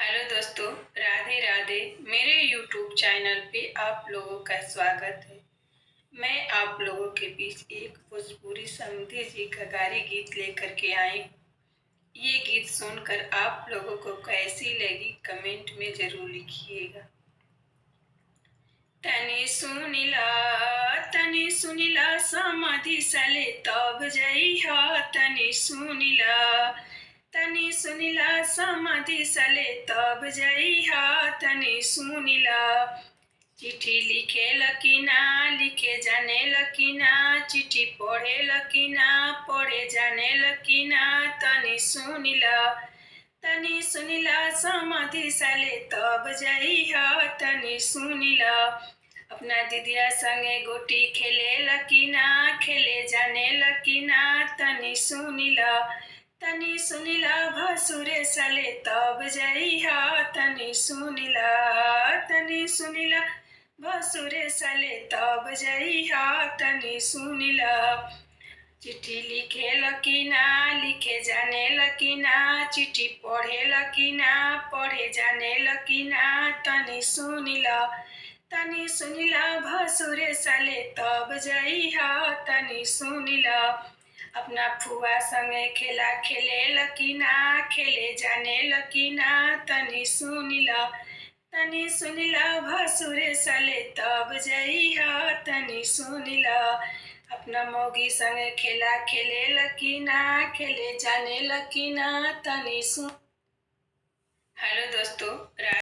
Hello दोस्तों, राधे राधे। मेरे YouTube channel पे आप लोगों का स्वागत है। मैं आप लोगों के बीच एक भोजपुरी समधी जी का गारी गीत लेकर के आई। ये गीत सुनकर आप लोगों को कैसी लगी कमेंट में जरूर लिखिएगा। तनी सुनिला समाधि सले तब जइहा। तनी सुनिला समाधि सले तब जइहा। तनी सुनिला चिट्ठी लिखे लकीना, लिखे जाने लकीना, चिट्ठी पढ़े लकीना, पढ़े जाने लकीना। तनी सुनिला समाधि सले तब जइहा। तनी सुनिला अपना दीदिया संगे गोटी खेले लकीना, खेले जाने लकीना। तनी सुनिला भसुरे सले तब जइहा। तनी सुनिला भसुरे सले तब जइहा। तनी सुनिला चिट्ठी लिखे लकीना, लिखे जाने लकीना, चिट्ठी पढ़े लकीना, पढ़े जाने लकीना। तनी सुनिला भसुरे सले तब जइहा। तनी सुनिला अपना फुआ संगे खेला खेले लकीना, खेले जाने लकीना। तनी सुनिला भसुरे सले तब जइहा। तनी सुनिला अपना मौगी संगे खेला खेले लकीना, खेले जाने लकीना। तनी सुन। हेलो दोस्तों।